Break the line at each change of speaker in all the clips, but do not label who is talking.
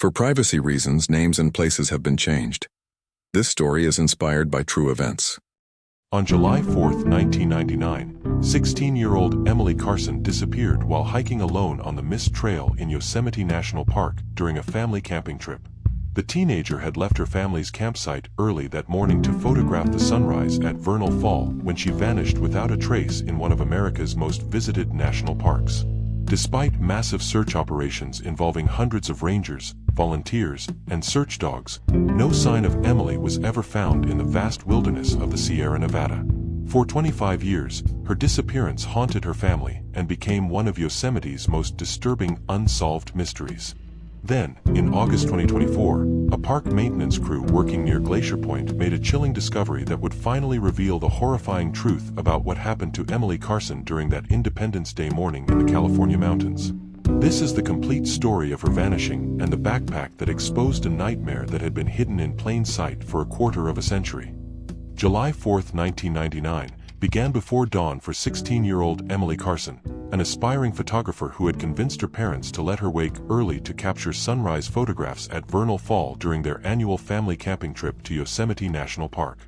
For privacy reasons, names and places have been changed. This story is inspired by true events.
On July 4, 1999, 16-year-old Emily Carson disappeared while hiking alone on the Mist Trail in Yosemite National Park during a family camping trip. The teenager had left her family's campsite early that morning to photograph the sunrise at Vernal Fall when she vanished without a trace in one of America's most visited national parks. Despite massive search operations involving hundreds of rangers, volunteers, and search dogs, no sign of Emily was ever found in the vast wilderness of the Sierra Nevada. For 25 years, her disappearance haunted her family and became one of Yosemite's most disturbing unsolved mysteries. Then, in August 2024, a park maintenance crew working near Glacier Point made a chilling discovery that would finally reveal the horrifying truth about what happened to Emily Carson during that Independence Day morning in the California mountains. This is the complete story of her vanishing and the backpack that exposed a nightmare that had been hidden in plain sight for a quarter of a century. July 4, 1999, began before dawn for 16-year-old Emily Carson, an aspiring photographer who had convinced her parents to let her wake early to capture sunrise photographs at Vernal Fall during their annual family camping trip to Yosemite National Park.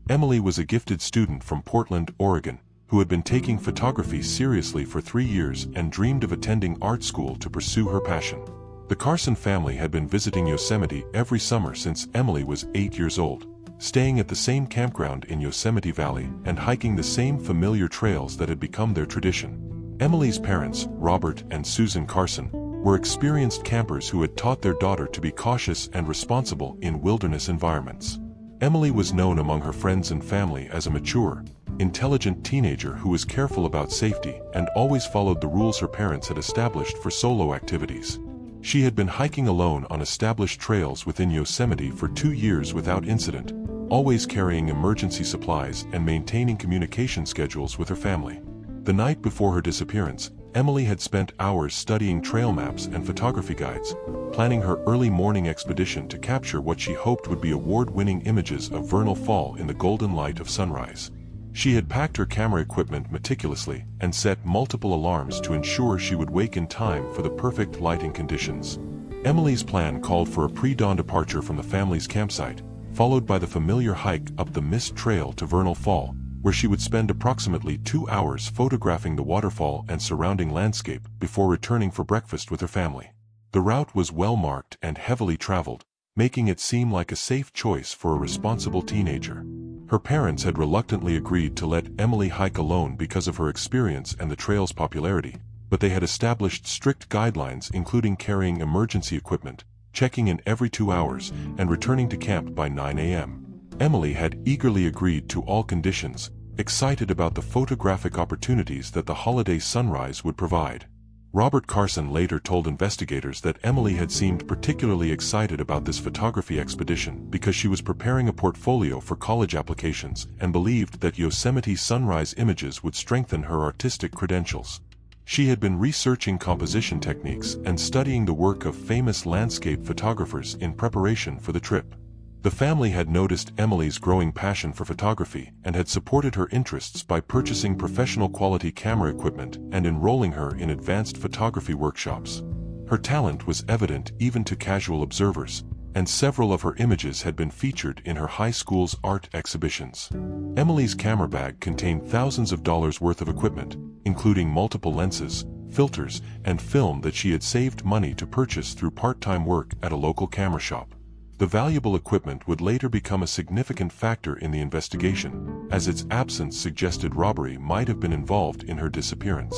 Emily was a gifted student from Portland, Oregon, who had been taking photography seriously for 3 years and dreamed of attending art school to pursue her passion. The Carson family had been visiting Yosemite every summer since Emily was 8 years old, staying at the same campground in Yosemite Valley and hiking the same familiar trails that had become their tradition. Emily's parents, Robert and Susan Carson, were experienced campers who had taught their daughter to be cautious and responsible in wilderness environments. Emily was known among her friends and family as a mature, intelligent teenager who was careful about safety and always followed the rules her parents had established for solo activities. She had been hiking alone on established trails within Yosemite for 2 years without incident, always carrying emergency supplies and maintaining communication schedules with her family. The night before her disappearance, Emily had spent hours studying trail maps and photography guides, planning her early morning expedition to capture what she hoped would be award-winning images of Vernal Fall in the golden light of sunrise. She had packed her camera equipment meticulously and set multiple alarms to ensure she would wake in time for the perfect lighting conditions. Emily's plan called for a pre-dawn departure from the family's campsite, followed by the familiar hike up the Mist Trail to Vernal Fall, where she would spend approximately 2 hours photographing the waterfall and surrounding landscape before returning for breakfast with her family. The route was well marked and heavily traveled, making it seem like a safe choice for a responsible teenager. Her parents had reluctantly agreed to let Emily hike alone because of her experience and the trail's popularity, but they had established strict guidelines including carrying emergency equipment, checking in every 2 hours, and returning to camp by 9 a.m. Emily had eagerly agreed to all conditions, excited about the photographic opportunities that the holiday sunrise would provide. Robert Carson later told investigators that Emily had seemed particularly excited about this photography expedition because she was preparing a portfolio for college applications and believed that Yosemite sunrise images would strengthen her artistic credentials. She had been researching composition techniques and studying the work of famous landscape photographers in preparation for the trip. The family had noticed Emily's growing passion for photography and had supported her interests by purchasing professional quality camera equipment and enrolling her in advanced photography workshops. Her talent was evident even to casual observers, and several of her images had been featured in her high school's art exhibitions. Emily's camera bag contained thousands of dollars worth of equipment, including multiple lenses, filters, and film that she had saved money to purchase through part-time work at a local camera shop. The valuable equipment would later become a significant factor in the investigation, as its absence suggested robbery might have been involved in her disappearance.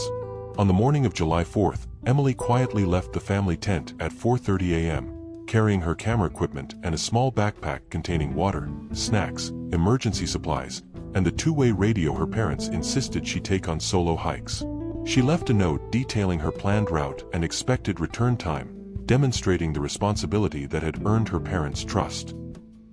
On the morning of July 4th, Emily quietly left the family tent at 4:30 a.m., carrying her camera equipment and a small backpack containing water, snacks, emergency supplies, and the two-way radio her parents insisted she take on solo hikes. She left a note detailing her planned route and expected return time, demonstrating the responsibility that had earned her parents' trust.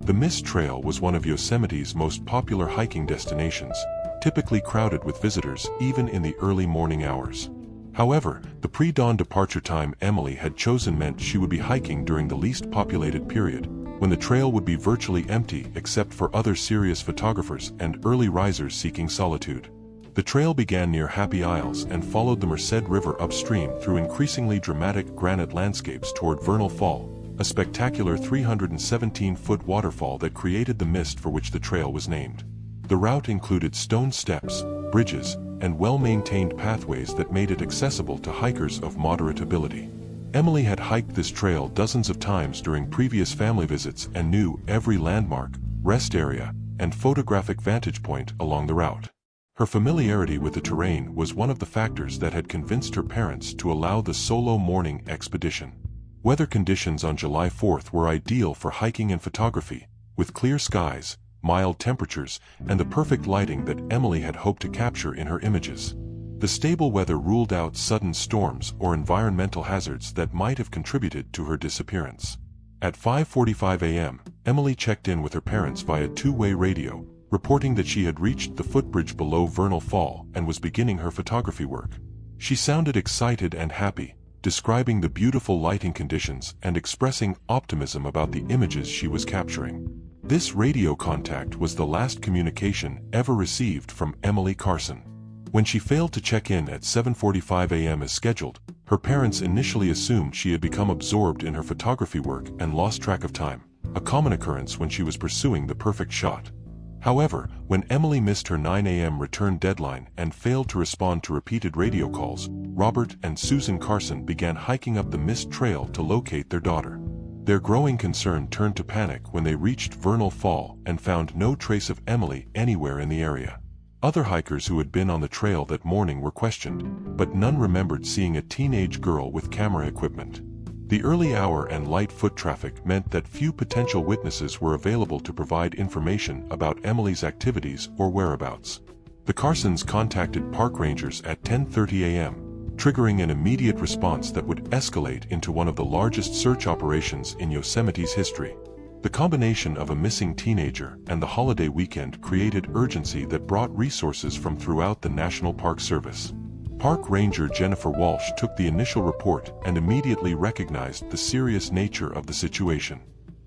The Mist Trail was one of Yosemite's most popular hiking destinations, typically crowded with visitors even in the early morning hours. However, the pre-dawn departure time Emily had chosen meant she would be hiking during the least populated period, when the trail would be virtually empty except for other serious photographers and early risers seeking solitude. The trail began near Happy Isles and followed the Merced River upstream through increasingly dramatic granite landscapes toward Vernal Fall, a spectacular 317-foot waterfall that created the mist for which the trail was named. The route included stone steps, bridges, and well-maintained pathways that made it accessible to hikers of moderate ability. Emily had hiked this trail dozens of times during previous family visits and knew every landmark, rest area, and photographic vantage point along the route. Her familiarity with the terrain was one of the factors that had convinced her parents to allow the solo morning expedition. Weather conditions on July 4th were ideal for hiking and photography, with clear skies, mild temperatures, and the perfect lighting that Emily had hoped to capture in her images. The stable weather ruled out sudden storms or environmental hazards that might have contributed to her disappearance. At 5:45 a.m., Emily checked in with her parents via two-way radio, reporting that she had reached the footbridge below Vernal Fall and was beginning her photography work. She sounded excited and happy, describing the beautiful lighting conditions and expressing optimism about the images she was capturing. This radio contact was the last communication ever received from Emily Carson. When she failed to check in at 7:45 a.m. as scheduled, her parents initially assumed she had become absorbed in her photography work and lost track of time, a common occurrence when she was pursuing the perfect shot. However, when Emily missed her 9 a.m. return deadline and failed to respond to repeated radio calls, Robert and Susan Carson began hiking up the mist trail to locate their daughter. Their growing concern turned to panic when they reached Vernal Fall and found no trace of Emily anywhere in the area. Other hikers who had been on the trail that morning were questioned, but none remembered seeing a teenage girl with camera equipment. The early hour and light foot traffic meant that few potential witnesses were available to provide information about Emily's activities or whereabouts. The Carsons contacted park rangers at 10:30 a.m., triggering an immediate response that would escalate into one of the largest search operations in Yosemite's history. The combination of a missing teenager and the holiday weekend created urgency that brought resources from throughout the National Park Service. Park Ranger Jennifer Walsh took the initial report and immediately recognized the serious nature of the situation.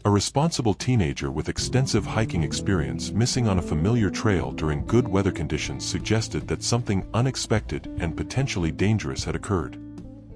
A responsible teenager with extensive hiking experience missing on a familiar trail during good weather conditions suggested that something unexpected and potentially dangerous had occurred.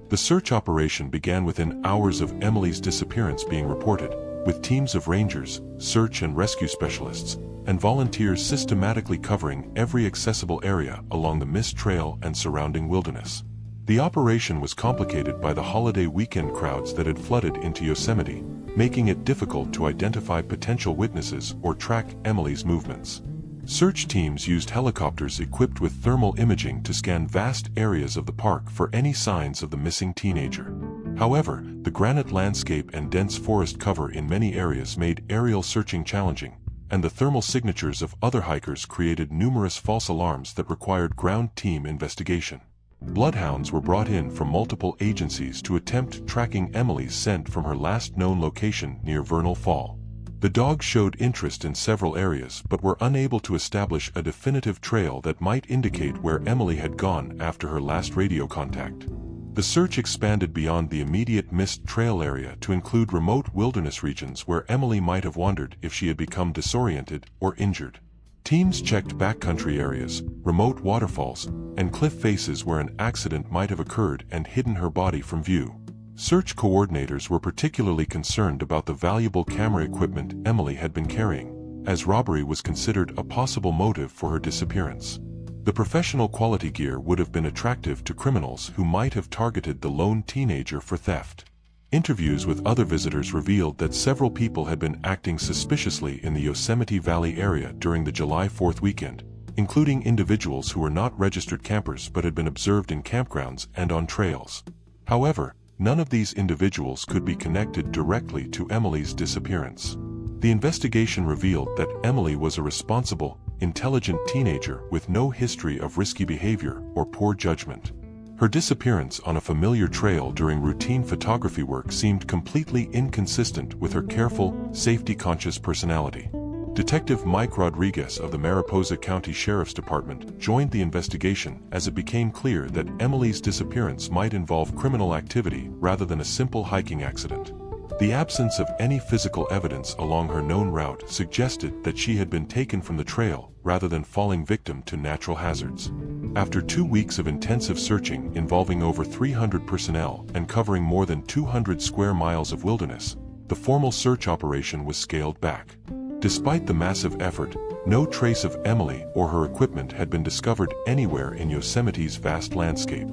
The search operation began within hours of Emily's disappearance being reported, with teams of rangers, search and rescue specialists, and volunteers systematically covering every accessible area along the mist trail and surrounding wilderness. The operation was complicated by the holiday weekend crowds that had flooded into Yosemite, making it difficult to identify potential witnesses or track Emily's movements. Search teams used helicopters equipped with thermal imaging to scan vast areas of the park for any signs of the missing teenager. However, the granite landscape and dense forest cover in many areas made aerial searching challenging, and the thermal signatures of other hikers created numerous false alarms that required ground team investigation. Bloodhounds were brought in from multiple agencies to attempt tracking Emily's scent from her last known location near Vernal Fall. The dogs showed interest in several areas but were unable to establish a definitive trail that might indicate where Emily had gone after her last radio contact. The search expanded beyond the immediate mist trail area to include remote wilderness regions where Emily might have wandered if she had become disoriented or injured. Teams checked backcountry areas, remote waterfalls, and cliff faces where an accident might have occurred and hidden her body from view. Search coordinators were particularly concerned about the valuable camera equipment Emily had been carrying, as robbery was considered a possible motive for her disappearance. The professional quality gear would have been attractive to criminals who might have targeted the lone teenager for theft. Interviews with other visitors revealed that several people had been acting suspiciously in the Yosemite Valley area during the July 4th weekend, including individuals who were not registered campers but had been observed in campgrounds and on trails. However, none of these individuals could be connected directly to Emily's disappearance. The investigation revealed that Emily was a responsible, intelligent teenager with no history of risky behavior or poor judgment. Her disappearance on a familiar trail during routine photography work seemed completely inconsistent with her careful, safety-conscious personality. Detective Mike Rodriguez of the Mariposa County Sheriff's Department joined the investigation as it became clear that Emily's disappearance might involve criminal activity rather than a simple hiking accident. The absence of any physical evidence along her known route suggested that she had been taken from the trail rather than falling victim to natural hazards. After 2 weeks of intensive searching involving over 300 personnel and covering more than 200 square miles of wilderness, the formal search operation was scaled back. Despite the massive effort, no trace of Emily or her equipment had been discovered anywhere in Yosemite's vast landscape.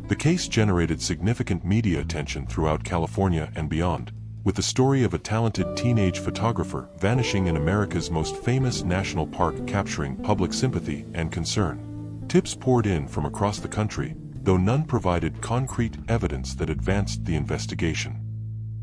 The case generated significant media attention throughout California and beyond, with the story of a talented teenage photographer vanishing in America's most famous national park capturing public sympathy and concern. Tips poured in from across the country, though none provided concrete evidence that advanced the investigation.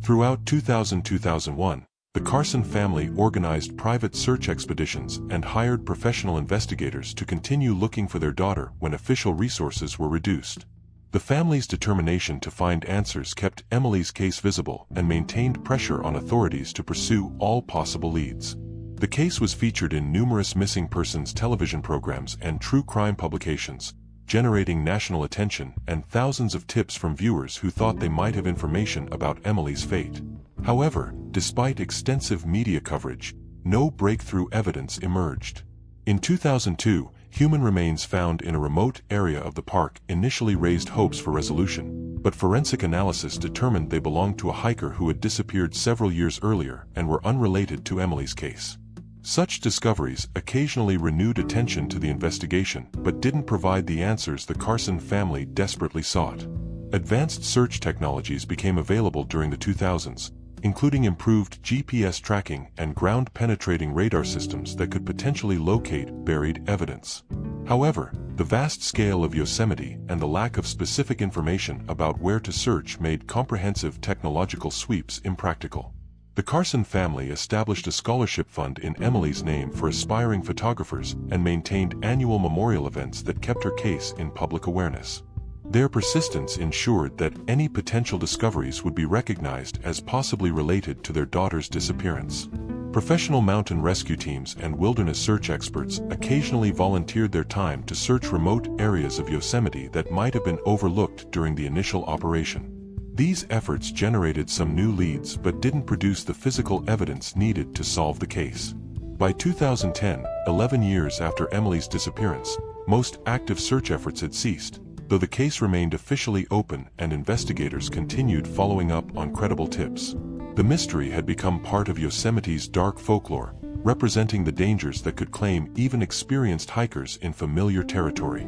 Throughout 2000-2001, the Carson family organized private search expeditions and hired professional investigators to continue looking for their daughter when official resources were reduced. The family's determination to find answers kept Emily's case visible and maintained pressure on authorities to pursue all possible leads. The case was featured in numerous missing persons television programs and true crime publications, generating national attention and thousands of tips from viewers who thought they might have information about Emily's fate. However, despite extensive media coverage, no breakthrough evidence emerged. In 2002, human remains found in a remote area of the park initially raised hopes for resolution, but forensic analysis determined they belonged to a hiker who had disappeared several years earlier and were unrelated to Emily's case. Such discoveries occasionally renewed attention to the investigation but didn't provide the answers the Carson family desperately sought. Advanced search technologies became available during the 2000s, including improved GPS tracking and ground-penetrating radar systems that could potentially locate buried evidence. However, the vast scale of Yosemite and the lack of specific information about where to search made comprehensive technological sweeps impractical. The Carson family established a scholarship fund in Emily's name for aspiring photographers and maintained annual memorial events that kept her case in public awareness. Their persistence ensured that any potential discoveries would be recognized as possibly related to their daughter's disappearance. Professional mountain rescue teams and wilderness search experts occasionally volunteered their time to search remote areas of Yosemite that might have been overlooked during the initial operation. These efforts generated some new leads but didn't produce the physical evidence needed to solve the case. By 2010, 11 years after Emily's disappearance, most active search efforts had ceased, though the case remained officially open and investigators continued following up on credible tips. The mystery had become part of Yosemite's dark folklore, representing the dangers that could claim even experienced hikers in familiar territory.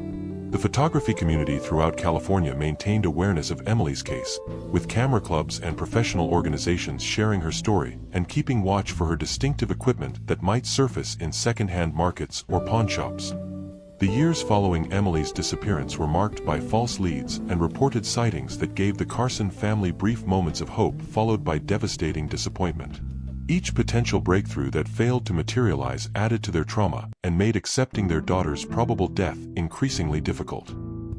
The photography community throughout California maintained awareness of Emily's case, with camera clubs and professional organizations sharing her story and keeping watch for her distinctive equipment that might surface in second-hand markets or pawn shops. The years following Emily's disappearance were marked by false leads and reported sightings that gave the Carson family brief moments of hope followed by devastating disappointment. Each potential breakthrough that failed to materialize added to their trauma and made accepting their daughter's probable death increasingly difficult.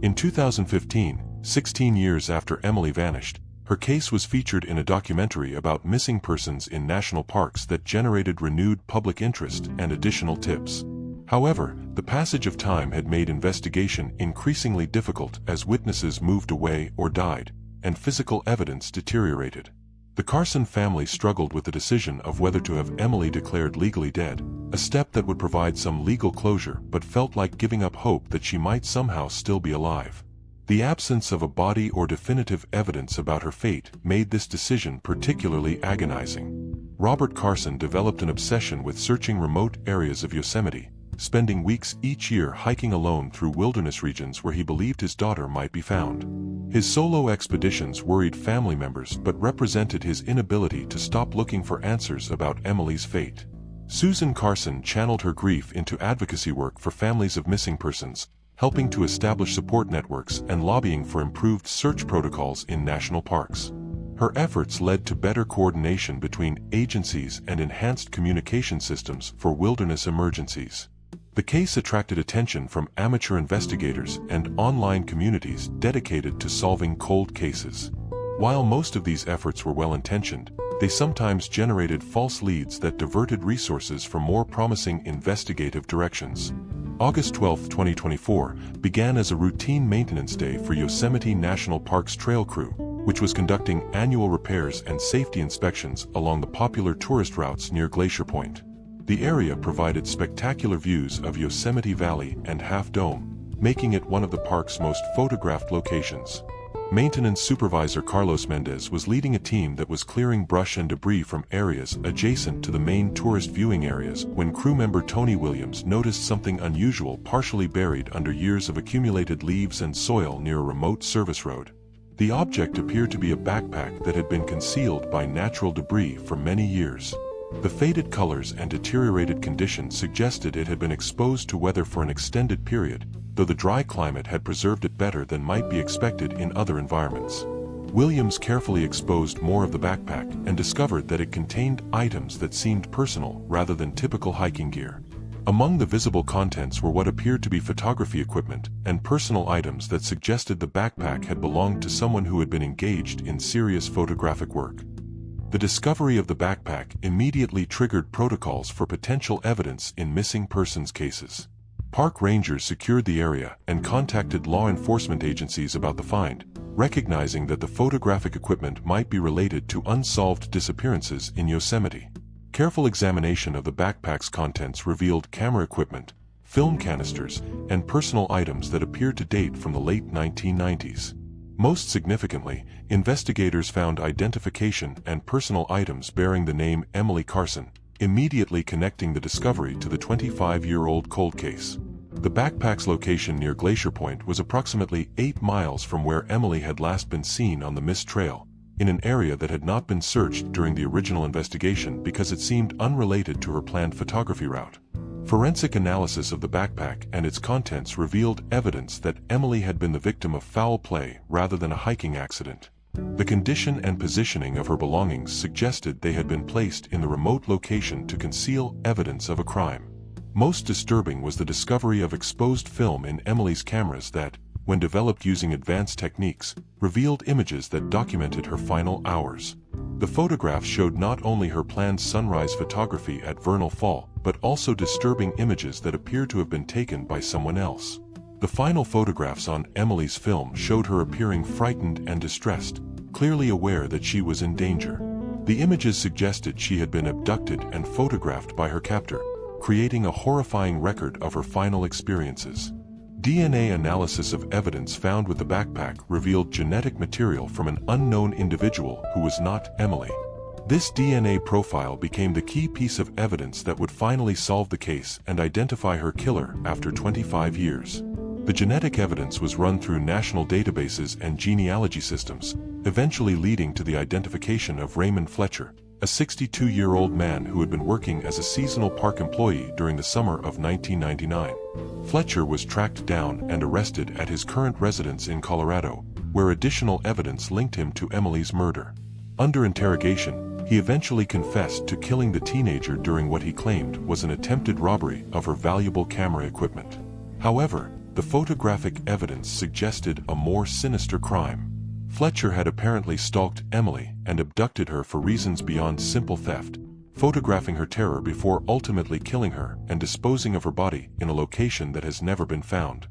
In 2015, 16 years after Emily vanished, her case was featured in a documentary about missing persons in national parks that generated renewed public interest and additional tips. However, the passage of time had made investigation increasingly difficult as witnesses moved away or died, and physical evidence deteriorated. The Carson family struggled with the decision of whether to have Emily declared legally dead, a step that would provide some legal closure but felt like giving up hope that she might somehow still be alive. The absence of a body or definitive evidence about her fate made this decision particularly agonizing. Robert Carson developed an obsession with searching remote areas of Yosemite, spending weeks each year hiking alone through wilderness regions where he believed his daughter might be found. His solo expeditions worried family members but represented his inability to stop looking for answers about Emily's fate. Susan Carson channeled her grief into advocacy work for families of missing persons, helping to establish support networks and lobbying for improved search protocols in national parks. Her efforts led to better coordination between agencies and enhanced communication systems for wilderness emergencies. The case attracted attention from amateur investigators and online communities dedicated to solving cold cases. While most of these efforts were well-intentioned, they sometimes generated false leads that diverted resources from more promising investigative directions. August 12, 2024, began as a routine maintenance day for Yosemite National Park's trail crew, which was conducting annual repairs and safety inspections along the popular tourist routes near Glacier Point. The area provided spectacular views of Yosemite Valley and Half Dome, making it one of the park's most photographed locations. Maintenance supervisor Carlos Mendez was leading a team that was clearing brush and debris from areas adjacent to the main tourist viewing areas when crew member Tony Williams noticed something unusual partially buried under years of accumulated leaves and soil near a remote service road. The object appeared to be a backpack that had been concealed by natural debris for many years. The faded colors and deteriorated condition suggested it had been exposed to weather for an extended period, though the dry climate had preserved it better than might be expected in other environments. Williams carefully exposed more of the backpack and discovered that it contained items that seemed personal rather than typical hiking gear. Among the visible contents were what appeared to be photography equipment and personal items that suggested the backpack had belonged to someone who had been engaged in serious photographic work. The discovery of the backpack immediately triggered protocols for potential evidence in missing persons cases. Park rangers secured the area and contacted law enforcement agencies about the find, recognizing that the photographic equipment might be related to unsolved disappearances in Yosemite. Careful examination of the backpack's contents revealed camera equipment, film canisters, and personal items that appeared to date from the late 1990s. Most significantly, investigators found identification and personal items bearing the name Emily Carson, immediately connecting the discovery to the 25-year-old cold case. The backpack's location near Glacier Point was approximately 8 miles from where Emily had last been seen on the Mist Trail, in an area that had not been searched during the original investigation because it seemed unrelated to her planned photography route. Forensic analysis of the backpack and its contents revealed evidence that Emily had been the victim of foul play rather than a hiking accident. The condition and positioning of her belongings suggested they had been placed in the remote location to conceal evidence of a crime. Most disturbing was the discovery of exposed film in Emily's cameras that, when developed using advanced techniques, revealed images that documented her final hours. The photographs showed not only her planned sunrise photography at Vernal Fall, but also disturbing images that appeared to have been taken by someone else. The final photographs on Emily's film showed her appearing frightened and distressed, clearly aware that she was in danger. The images suggested she had been abducted and photographed by her captor, creating a horrifying record of her final experiences. DNA analysis of evidence found with the backpack revealed genetic material from an unknown individual who was not Emily. This DNA profile became the key piece of evidence that would finally solve the case and identify her killer after 25 years. The genetic evidence was run through national databases and genealogy systems, eventually leading to the identification of Raymond Fletcher, a 62-year-old man who had been working as a seasonal park employee during the summer of 1999. Fletcher was tracked down and arrested at his current residence in Colorado, where additional evidence linked him to Emily's murder. Under interrogation, he eventually confessed to killing the teenager during what he claimed was an attempted robbery of her valuable camera equipment. However, the photographic evidence suggested a more sinister crime. Fletcher had apparently stalked Emily and abducted her for reasons beyond simple theft, photographing her terror before ultimately killing her and disposing of her body in a location that has never been found.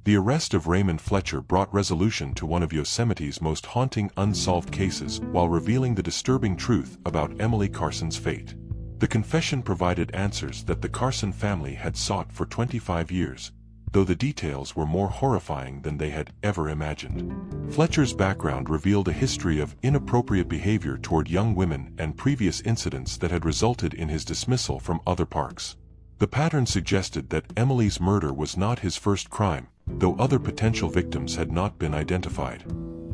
The arrest of Raymond Fletcher brought resolution to one of Yosemite's most haunting unsolved cases while revealing the disturbing truth about Emily Carson's fate. The confession provided answers that the Carson family had sought for 25 years, though the details were more horrifying than they had ever imagined. Fletcher's background revealed a history of inappropriate behavior toward young women and previous incidents that had resulted in his dismissal from other parks. The pattern suggested that Emily's murder was not his first crime, though other potential victims had not been identified.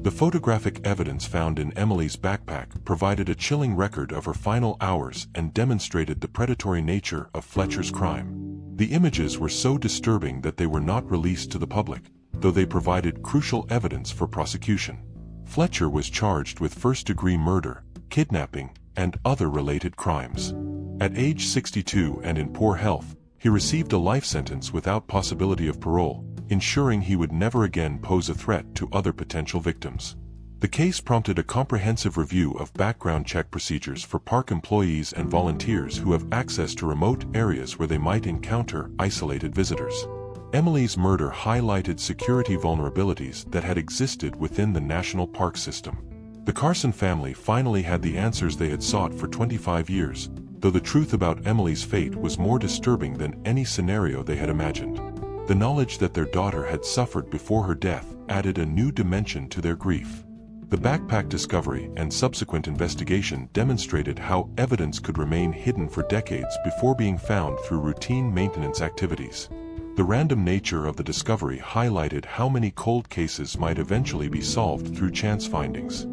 The photographic evidence found in Emily's backpack provided a chilling record of her final hours and demonstrated the predatory nature of Fletcher's crime. The images were so disturbing that they were not released to the public, though they provided crucial evidence for prosecution. Fletcher was charged with first-degree murder, kidnapping, and other related crimes. At age 62 and in poor health, he received a life sentence without possibility of parole, ensuring he would never again pose a threat to other potential victims. The case prompted a comprehensive review of background check procedures for park employees and volunteers who have access to remote areas where they might encounter isolated visitors. Emily's murder highlighted security vulnerabilities that had existed within the national park system. The Carson family finally had the answers they had sought for 25 years, though the truth about Emily's fate was more disturbing than any scenario they had imagined. The knowledge that their daughter had suffered before her death added a new dimension to their grief. The backpack discovery and subsequent investigation demonstrated how evidence could remain hidden for decades before being found through routine maintenance activities. The random nature of the discovery highlighted how many cold cases might eventually be solved through chance findings.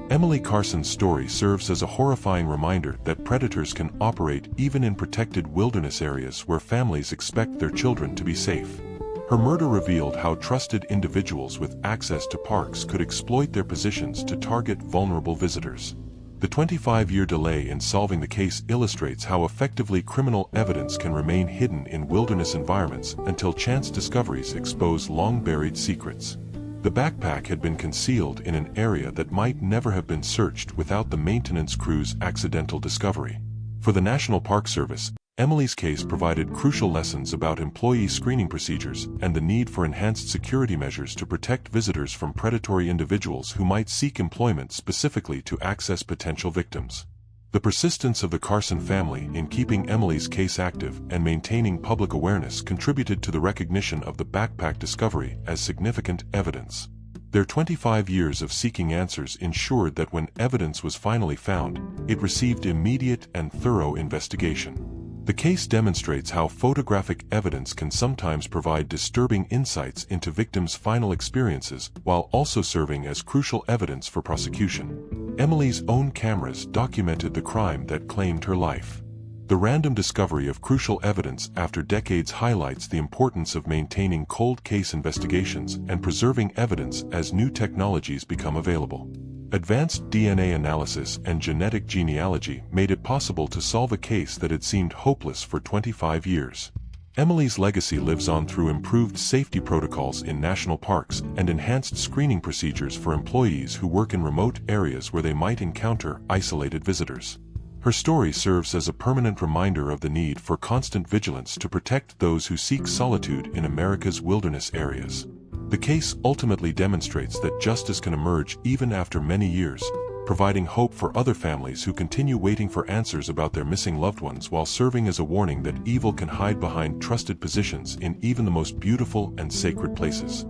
Emily Carson's story serves as a horrifying reminder that predators can operate even in protected wilderness areas where families expect their children to be safe. Her murder revealed how trusted individuals with access to parks could exploit their positions to target vulnerable visitors. The 25-year delay in solving the case illustrates how effectively criminal evidence can remain hidden in wilderness environments until chance discoveries expose long-buried secrets. The backpack had been concealed in an area that might never have been searched without the maintenance crew's accidental discovery. For the National Park Service, Emily's case provided crucial lessons about employee screening procedures and the need for enhanced security measures to protect visitors from predatory individuals who might seek employment specifically to access potential victims. The persistence of the Carson family in keeping Emily's case active and maintaining public awareness contributed to the recognition of the backpack discovery as significant evidence. Their 25 years of seeking answers ensured that when evidence was finally found, it received immediate and thorough investigation. The case demonstrates how photographic evidence can sometimes provide disturbing insights into victims' final experiences while also serving as crucial evidence for prosecution. Emily's own cameras documented the crime that claimed her life. The random discovery of crucial evidence after decades highlights the importance of maintaining cold case investigations and preserving evidence as new technologies become available. Advanced DNA analysis and genetic genealogy made it possible to solve a case that had seemed hopeless for 25 years. Emily's legacy lives on through improved safety protocols in national parks and enhanced screening procedures for employees who work in remote areas where they might encounter isolated visitors. Her story serves as a permanent reminder of the need for constant vigilance to protect those who seek solitude in America's wilderness areas. The case ultimately demonstrates that justice can emerge even after many years, providing hope for other families who continue waiting for answers about their missing loved ones while serving as a warning that evil can hide behind trusted positions in even the most beautiful and sacred places.